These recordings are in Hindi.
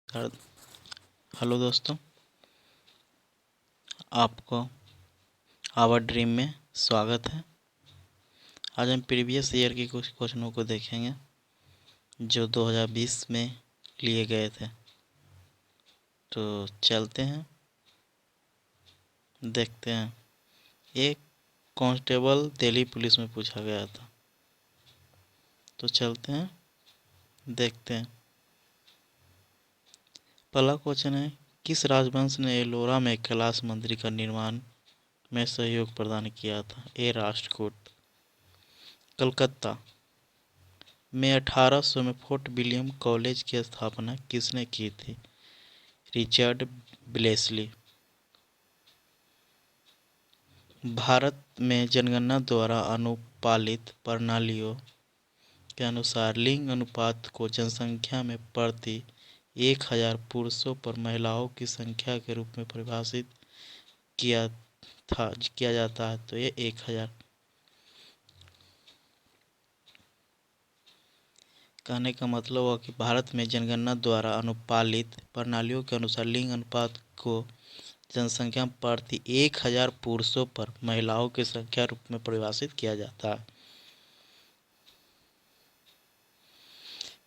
कर हेलो दोस्तों, आपको आवर ड्रीम में स्वागत है। आज हम प्रीवियस ईयर के कुछ क्वेश्चनों को देखेंगे जो 2020 में लिए गए थे। तो चलते हैं, देखते हैं। एक कांस्टेबल दिल्ली पुलिस में पूछा गया था। तो चलते हैं, देखते हैं। पहला क्वेश्चन है, किस राजवंश ने एलोरा में कैलाश मंदिर का निर्माण में सहयोग प्रदान किया था? ए राष्ट्रकूट। कलकत्ता में 1800 में फोर्ट विलियम कॉलेज की स्थापना किसने की थी? रिचर्ड ब्लेसली। भारत में जनगणना द्वारा अनुपालित प्रणालियों के अनुसार लिंग अनुपात को जनसंख्या में प्रति 1000 पुरुषों पर महिलाओं की संख्या के रूप में परिभाषित किया किया जाता है। तो ये 1000। कहने का मतलब हुआ कि भारत में जनगणना द्वारा अनुपालित प्रणालियों के अनुसार लिंग अनुपात को जनसंख्या प्रति 1000 पुरुषों पर महिलाओं की संख्या रूप में परिभाषित किया जाता है।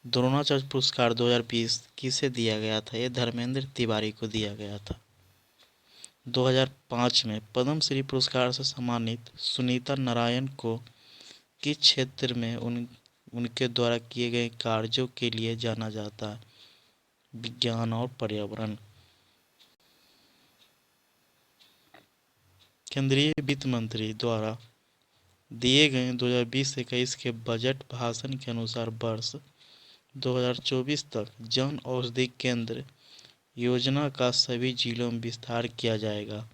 द्रोणाचार्य पुरस्कार 2020 किसे दिया गया था? यह धर्मेंद्र तिवारी को दिया गया था। 2005 में पद्मश्री पुरस्कार से सम्मानित सुनीता नारायण को किस क्षेत्र में उनके द्वारा किए गए कार्यों के लिए जाना जाता है? विज्ञान और पर्यावरण। केंद्रीय वित्त मंत्री द्वारा दिए गए 2020-21 के बजट भाषण के अनुसार वर्ष 2024 तक जन औषधि केंद्र योजना का सभी जिलों में विस्तार किया जाएगा।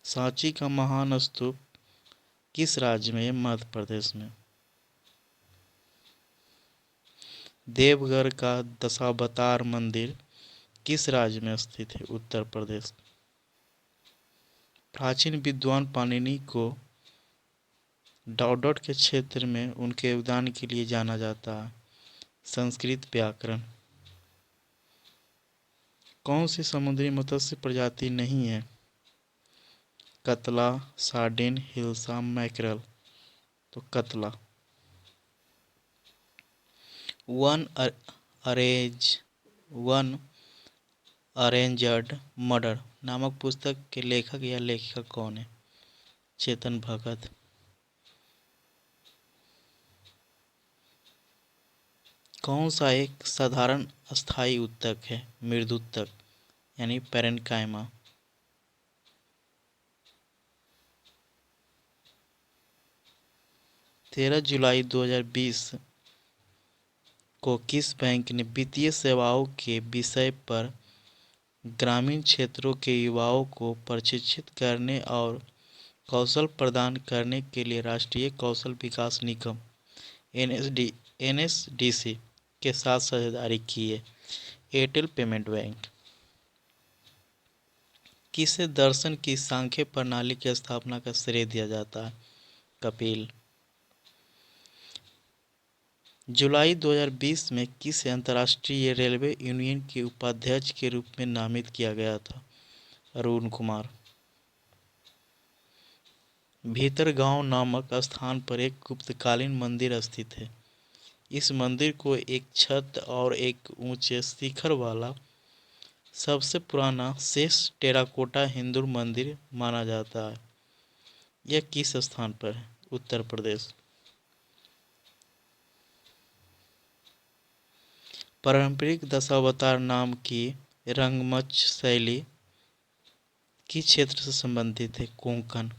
सांची का महान स्तूप किस राज्य में? मध्य प्रदेश में। देवघर का दशावतार मंदिर किस राज्य में स्थित है? उत्तर प्रदेश। प्राचीन विद्वान पाणिनि को डॉट के क्षेत्र में उनके योगदान के लिए जाना जाता है। संस्कृत व्याकरण। कौन सी समुद्री मत्स्य प्रजाति नहीं है? कतला, सार्डिन, हिल्सा, मैकरल। तो कतला। वन वन अरेंजर्ड मर्डर नामक पुस्तक के लेखक या लेखिका कौन है? चेतन भगत। कौन सा एक साधारण अस्थायी ऊतक है? मृदुतक यानी पैरेन्काइमा। तेरह जुलाई 2020 को किस बैंक ने वित्तीय सेवाओं के विषय पर ग्रामीण क्षेत्रों के युवाओं को प्रशिक्षित करने और कौशल प्रदान करने के लिए राष्ट्रीय कौशल विकास निगम एनएसडीसी के साथ साझेदारी की है? Airtel payment bank. किसे दर्शन की सांख्य प्रणाली की स्थापना का श्रेय दिया जाता है? कपिल। जुलाई 2020 में किसे अंतर्राष्ट्रीय रेलवे यूनियन के उपाध्यक्ष के रूप में नामित किया गया था? अरुण कुमार। भीतरगांव नामक स्थान पर एक गुप्तकालीन मंदिर स्थित है। इस मंदिर को एक छत और एक ऊंचे शिखर वाला सबसे पुराना शेष टेराकोटा हिंदू मंदिर माना जाता है। यह किस स्थान पर है? उत्तर प्रदेश। पारंपरिक दशावतार नाम की रंगमंच शैली किस क्षेत्र से संबंधित है? कोंकण।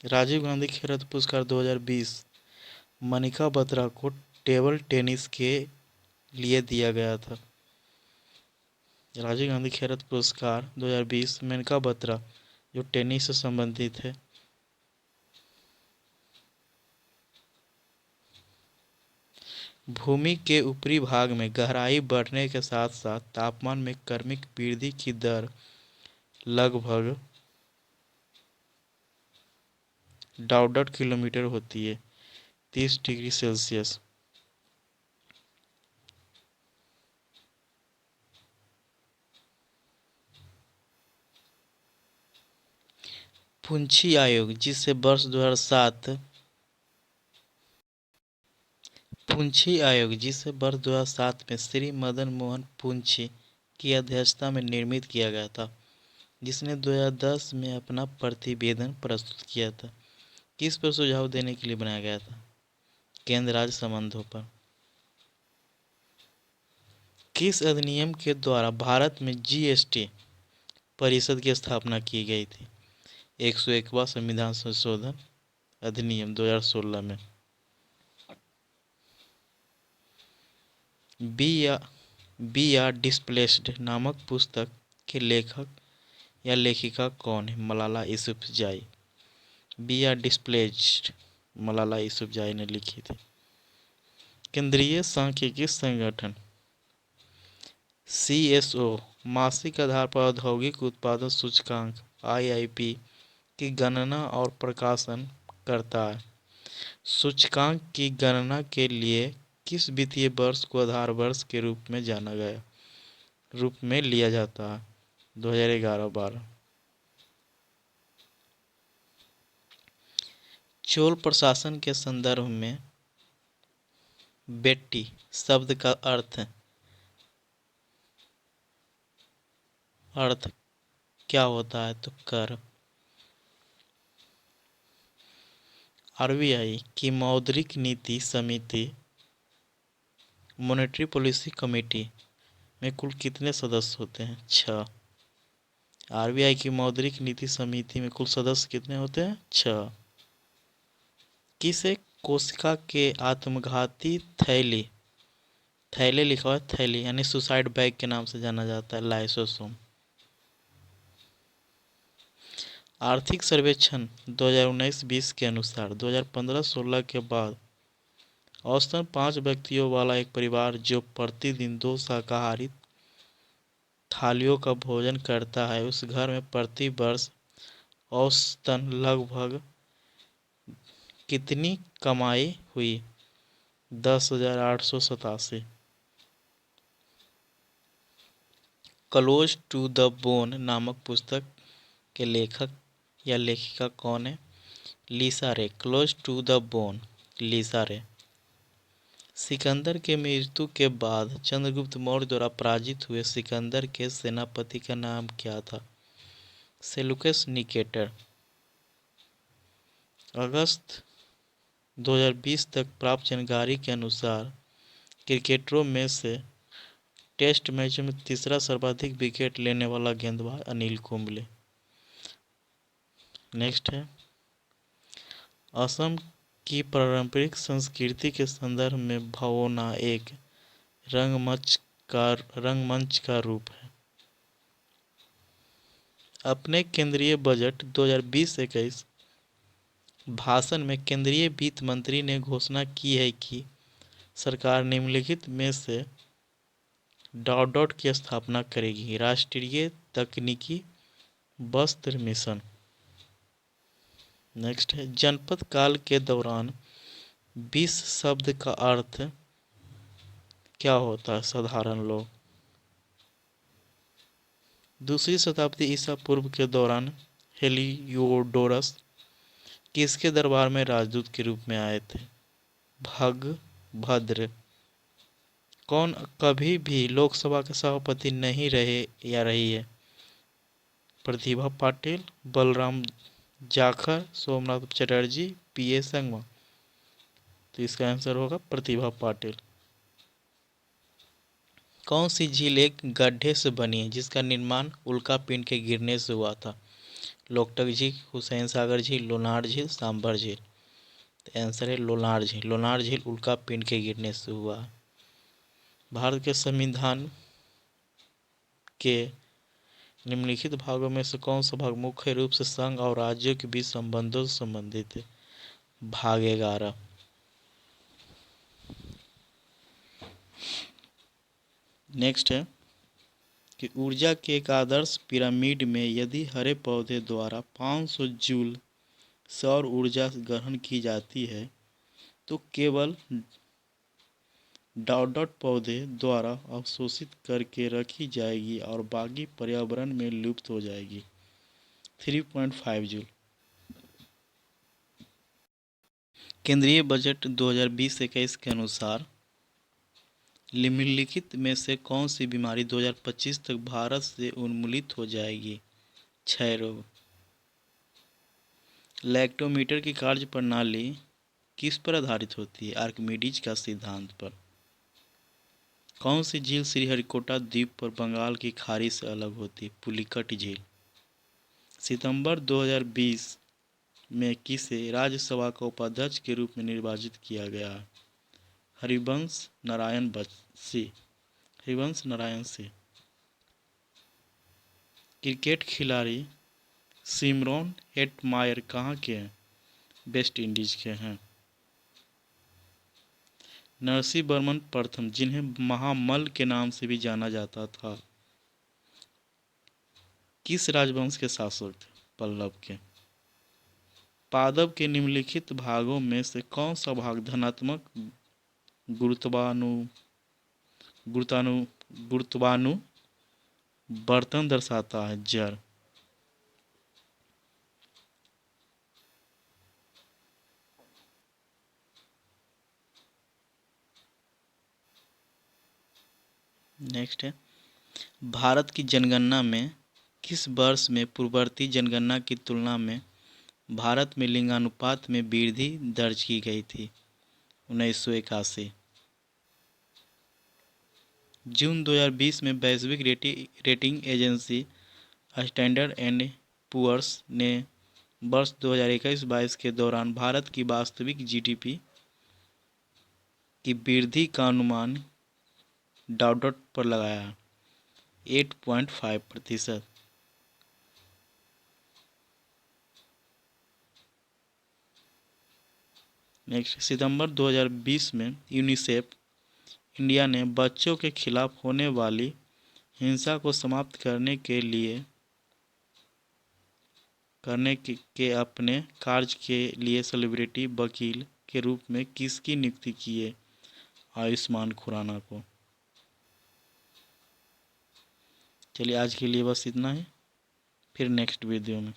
राजीव गांधी खेल रत्न पुरस्कार 2020 मनिका बत्रा को टेबल टेनिस के लिए दिया गया था। राजीव गांधी खेल रत्न पुरस्कार 2020 मेनका बत्रा जो टेनिस से संबंधित है। भूमि के ऊपरी भाग में गहराई बढ़ने के साथ साथ तापमान में क्रमिक वृद्धि की दर लगभग किलोमीटर होती है। 30 डिग्री सेल्सियस। पुंछी आयोग जिसे वर्ष 2007 पुंछी आयोग जिसे वर्ष 2007 में श्री मदन मोहन पुंछी की अध्यक्षता में निर्मित किया गया था, जिसने 2010 में अपना प्रतिवेदन प्रस्तुत किया था। किस पर सुझाव देने के लिए बनाया गया था? केंद्र राज्य संबंधों पर। किस अधिनियम के द्वारा भारत में जीएसटी परिषद की स्थापना की गई थी? 101वां संविधान संशोधन अधिनियम 2016 में। बी आर डिस्प्लेस्ड नामक पुस्तक के लेखक या लेखिका कौन है? Malala Yousafzai. We are displaced Malala Yousafzai ने लिखी थी। केंद्रीय सांख्यिकी संगठन CSO मासिक आधार पर औद्योगिक उत्पादन सूचकांक IIP की गणना और प्रकाशन करता है। सूचकांक की गणना के लिए किस वित्तीय वर्ष को आधार वर्ष के रूप में लिया जाता है? 2011-12। चोल प्रशासन के संदर्भ में बेट्टी शब्द का अर्थ क्या होता है? तो कर। RBI की मौद्रिक नीति समिति मॉनेटरी पॉलिसी कमेटी में कुल कितने सदस्य होते हैं? 6। RBI की मौद्रिक नीति समिति में कुल सदस्य कितने होते हैं? 6। किसे कोशिका के आत्मघाती थैले लिखा हुआ थैली यानी सुसाइड बैग के नाम से जाना जाता है? लाइसोसोम। आर्थिक सर्वेक्षण 2019-20 के अनुसार 2015-16 के बाद औसतन 5 व्यक्तियों वाला एक परिवार जो प्रतिदिन 2 शाकाहारी थालियों का भोजन करता है, उस घर में प्रति वर्ष औसतन लगभग कितनी कमाई हुई? 10,887। क्लोज टू द बोन नामक पुस्तक के लेखक या लेखिका कौन है? लिसा रे। क्लोज टू द बोन, लिसा रे। सिकंदर के मृत्यु के बाद चंद्रगुप्त मौर्य द्वारा पराजित हुए सिकंदर के सेनापति का नाम क्या था? Seleucus Nicator. अगस्त 2020 तक प्राप्त जानकारी के अनुसार क्रिकेटरों में से टेस्ट मैच में तीसरा सर्वाधिक विकेट लेने वाला गेंदबाज अनिल कुंबले। नेक्स्ट है, असम की पारंपरिक संस्कृति के संदर्भ में भगोना एक रंगमंच का रूप है। अपने केंद्रीय बजट 2020-21 भाषण में केंद्रीय वित्त मंत्री ने घोषणा की है कि सरकार निम्नलिखित में से डॉट की स्थापना करेगी। राष्ट्रीय तकनीकी वस्त्र मिशन। नेक्स्ट है, जनपद काल के दौरान 20 शब्द का अर्थ क्या होता है? साधारण लोग। दूसरी शताब्दी ईसा पूर्व के दौरान हेलियोडोरस किसके दरबार में राजदूत के रूप में आए थे? भद्र। कौन कभी भी लोकसभा के सभापति नहीं रहे या रही है? प्रतिभा पाटिल, बलराम जाखर, सोमनाथ चटर्जी, PA संगमा। तो इसका आंसर होगा प्रतिभा पाटिल। कौन सी झील एक गड्ढे से बनी है जिसका निर्माण उल्का पिंड के गिरने से हुआ था? लोकटक झील, हुसैन सागर झील, लोनार झील, सांभर झील। तो आंसर है लोनार झील। लोनार झील उल्का पिंड के गिरने से हुआ है। भारत के संविधान के निम्नलिखित भागों में से कौन सा भाग मुख्य रूप से संघ और राज्यों के बीच संबंधों से संबंधित है? भाग 11। नेक्स्ट है कि ऊर्जा के एक आदर्श पिरामिड में यदि हरे पौधे द्वारा 500 जूल सौर ऊर्जा ग्रहण की जाती है तो केवल डॉट पौधे द्वारा अवशोषित करके रखी जाएगी और बाकी पर्यावरण में लुप्त हो जाएगी। 3.5 जूल। केंद्रीय बजट 2020-21 के अनुसार निम्नलिखित में से कौन सी बीमारी 2025 तक भारत से उन्मूलित हो जाएगी? क्षय रोग। लैक्टोमीटर की कार्य प्रणाली किस पर आधारित होती है? आर्किमिडीज का सिद्धांत पर। कौन सी झील श्रीहरिकोटा द्वीप पर बंगाल की खाड़ी से अलग होती है? पुलिकट झील। सितंबर 2020 में किसे राज्यसभा का उपाध्यक्ष के रूप में निर्वाचित किया गया है? हरिवंश नारायण सिंह। क्रिकेट खिलाड़ी सिमरन हेटमायर कहाँ के हैं? वेस्ट इंडीज के हैं। नरसिंह वर्मन प्रथम, जिन्हें महामल्ल के नाम से भी जाना जाता था, किस राजवंश के शासक थे? पल्लव के। पादप के निम्नलिखित भागों में से कौन सा भाग धनात्मक गुरुत्वानुवर्तन दर्शाता है? जड़। नेक्स्ट है, भारत की जनगणना में किस वर्ष में पूर्ववर्ती जनगणना की तुलना में भारत में लिंगानुपात में वृद्धि दर्ज की गई थी? 1981। जून 2020 में वैश्विक rating agency Standard and Poor's ने वर्ष 2021-22 के दौरान भारत की वास्तविक जीडीपी की वृद्धि का अनुमान डॉट पर लगाया 8.5%। नेक्स्ट, सितंबर 2020 में यूनिसेफ इंडिया ने बच्चों के खिलाफ होने वाली हिंसा को समाप्त करने के अपने कार्य के लिए सेलिब्रिटी वकील के रूप में किसकी नियुक्ति की है? आयुष्मान खुराना को। चलिए आज के लिए बस इतना ही, फिर नेक्स्ट वीडियो में।